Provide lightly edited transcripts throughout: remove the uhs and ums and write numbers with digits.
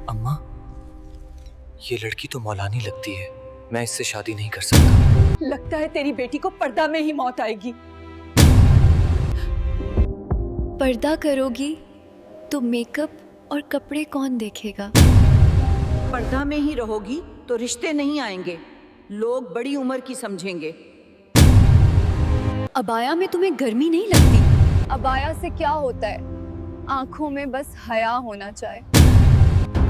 अम्मा, ये लड़की तो मौलानी लगती है, मैं इससे शादी नहीं कर सकता। लगता है तेरी बेटी को पर्दा में ही मौत आएगी। पर्दा करोगी तो मेकअप और कपड़े कौन देखेगा? पर्दा में ही रहोगी तो रिश्ते नहीं आएंगे, लोग बड़ी उम्र की समझेंगे। अबाया में तुम्हें गर्मी नहीं लगती? अबाया से क्या होता है, आंखों में बस हया होना चाहिए।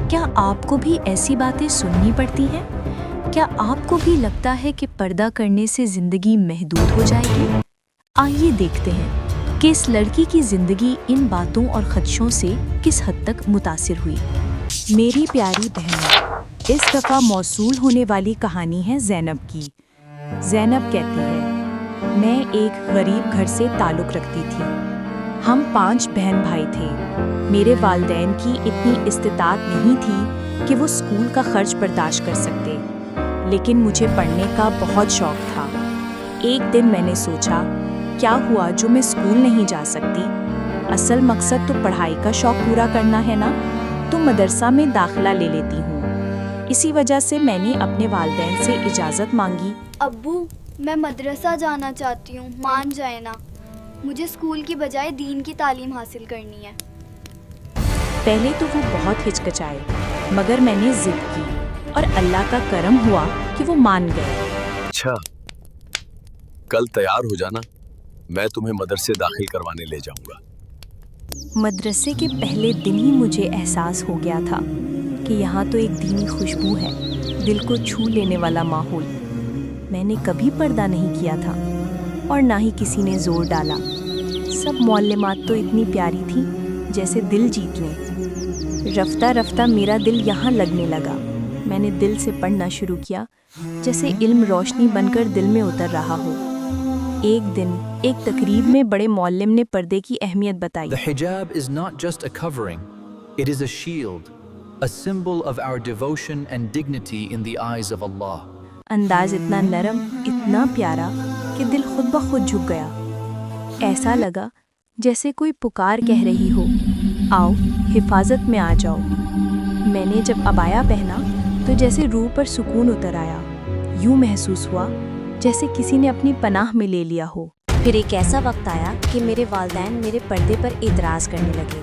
क्या आपको भी ऐसी बातें सुननी पड़ती हैं? क्या आपको भी लगता है कि पर्दा करने से जिंदगी महदूद हो जाएगी? आइए देखते हैं कि इस लड़की की जिंदगी इन बातों और खदशों से किस हद तक मुतासिर हुई। मेरी प्यारी बहनों, इस दफ़ा मौसूल होने वाली कहानी है ज़ैनब की। ज़ैनब कहती है, मैं एक गरीब घर से ताल्लुक़ रखती थी। हम 5 बहन भाई थे। मेरे वालिदैन की इतनी इस्तिताअत नहीं थी कि वो स्कूल का खर्च बर्दाश्त कर सकते, लेकिन मुझे पढ़ने का बहुत शौक़ था। एक दिन मैंने सोचा, क्या हुआ जो मैं स्कूल नहीं जा सकती? असल मकसद तो पढ़ाई का शौक़ पूरा करना है ना, तो मदरसा में दाखिला ले लेती हूँ। इसी वजह से मैंने अपने वालिदैन से इजाज़त मांगी। अब्बू, मैं मदरसा जाना चाहती हूँ, मान जाए ना। मुझे स्कूल की बजाय दीन की तालीम हासिल करनी है। पहले तो वो बहुत हिचकिचाए, मगर मैंने जिद की और अल्लाह का करम हुआ कि वो मान गए। अच्छा, कल तैयार हो जाना, मैं तुम्हें मदरसे दाखिल करवाने ले जाऊंगा। मदरसे के पहले दिन ही मुझे एहसास हो गया था कि यहाँ तो एक दीनी खुशबू है, दिल को छू लेने वाला माहौल। मैंने कभी पर्दा नहीं किया था और ना ही किसी ने जोर डाला। सब मौल्लिमात तो इतनी प्यारी थी जैसे दिल जीत लें। रफ्ता रफ्ता मेरा दिल यहाँ लगने लगा। मैंने दिल से पढ़ना शुरू किया, जैसे इल्म रोशनी बनकर दिल में उतर रहा हो। एक दिन एक तकरीब में बड़े मौल्लिम ने पर्दे की अहमियत बताई। The hijab is not just a covering, it is a shield, a symbol of our devotion and dignity in the eyes of Allah. अंदाज इतना नरम, इतना प्यारा कि दिल खुद ब खुद झुक गया। ऐसा लगा जैसे कोई पुकार कह रही हो, आओ हिफाजत में आ जाओ। मैंने जब अबाया पहना तो जैसे रूह पर सुकून उतर आया। यूं महसूस हुआ जैसे किसी ने अपनी पनाह में ले लिया हो। फिर एक ऐसा वक्त आया कि मेरे वालिदैन मेरे पर्दे पर एतराज़ करने लगे।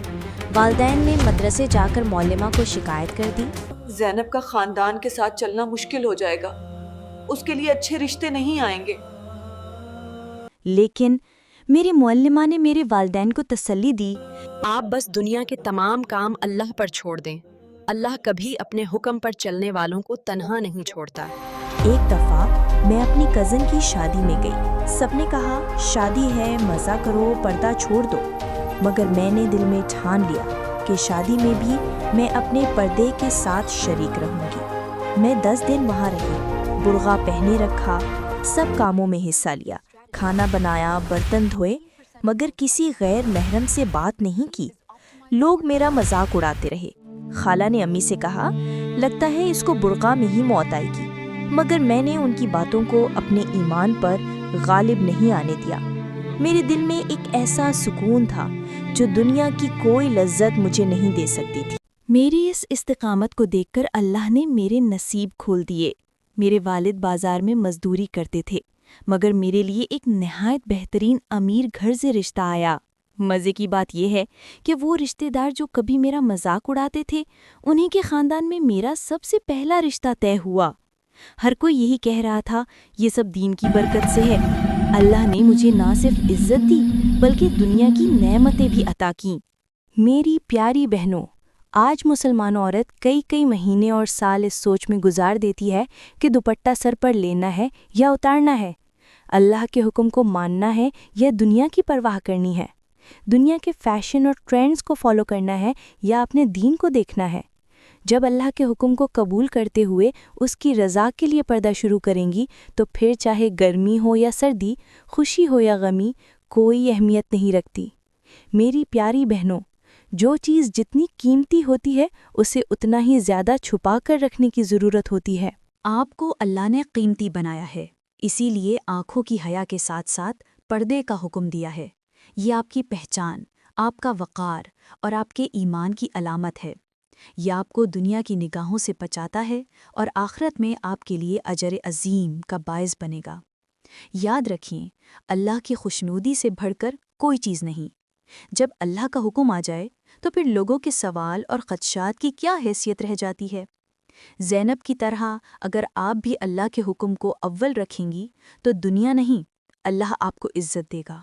वालिदैन ने मदरसे जाकर मौल्लिमा को शिकायत कर दी। ज़ैनब का खानदान के साथ चलना मुश्किल हो जाएगा, उसके लिए अच्छे रिश्ते नहीं आएंगे। लेकिन मेरी मौल्लिमा ने मेरे वालिदैन को तसल्ली दी, आप बस दुनिया के तमाम काम अल्लाह पर छोड़ दें। अल्लाह कभी अपने हुक्म पर चलने वालों को तन्हा नहीं छोड़ता। एक दफ़ा मैं अपनी कज़न की शादी में गई। सबने कहा, शादी है, मज़ा करो, पर्दा छोड़ दो। मगर मैंने दिल में ठान लिया कि शादी में भी मैं अपने पर्दे के साथ शरीक रहूंगी। मैं 10 दिन वहाँ रही, बुर्गा पहने रखा, सब कामों में हिस्सा लिया, खाना बनाया, बर्तन धोए, मगर किसी गैर महरम से बात नहीं की। लोग मेरा मजाक उड़ाते रहे। खाला ने अम्मी से कहा, लगता है इसको बुर्गा में ही मौत आएगी। मगर मैंने उनकी बातों को अपने ईमान पर गालिब नहीं आने दिया। मेरे दिल में एक ऐसा सुकून था जो दुनिया की कोई लज्जत मुझे नहीं दे सकती थी। मेरी इस इस्तिकामत को देखकर अल्लाह ने मेरे नसीब खोल दिए। मेरे वालिद बाजार में मजदूरी करते थे, मगर मेरे लिए एक नहायत बेहतरीन अमीर घर से रिश्ता आया। मज़े की बात यह है कि वो रिश्तेदार जो कभी मेरा मजाक उड़ाते थे, उन्हीं के ख़ानदान में मेरा सबसे पहला रिश्ता तय हुआ। हर कोई यही कह रहा था, ये सब दीन की बरकत से है। अल्लाह ने मुझे ना सिर्फ इज्जत दी बल्कि दुनिया की नेमतें भी अता की। मेरी प्यारी बहनों, आज मुसलमान औरत कई कई महीने और साल इस सोच में गुजार देती है कि दुपट्टा सर पर लेना है या उतारना है, अल्लाह के हुक्म को मानना है या दुनिया की परवाह करनी है, दुनिया के फैशन और ट्रेंड्स को फॉलो करना है या अपने दीन को देखना है। जब अल्लाह के हुक्म को कबूल करते हुए उसकी रज़ा के लिए पर्दा शुरू करेंगी तो फिर चाहे गर्मी हो या सर्दी, खुशी हो या गमी, कोई अहमियत नहीं रखती। मेरी प्यारी बहनों, जो चीज़ जितनी कीमती होती है उसे उतना ही ज़्यादा छुपा कर रखने की ज़रूरत होती है। आपको अल्लाह ने कीमती बनाया है, इसीलिए आँखों की हया के साथ साथ पर्दे का हुक्म दिया है। ये आपकी पहचान, आपका वक़ार और आपके ईमान की अलामत है। یہ آپ کو دنیا کی نگاہوں سے بچاتا ہے اور آخرت میں آپ کے لیے اجر عظیم کا باعث بنے گا۔ یاد رکھیں، اللہ کی خوشنودی سے بڑھ کر کوئی چیز نہیں۔ جب اللہ کا حکم آ جائے تو پھر لوگوں کے سوال اور خدشات کی کیا حیثیت رہ جاتی ہے؟ زینب کی طرح اگر آپ بھی اللہ کے حکم کو اول رکھیں گی تو دنیا نہیں، اللہ آپ کو عزت دے گا۔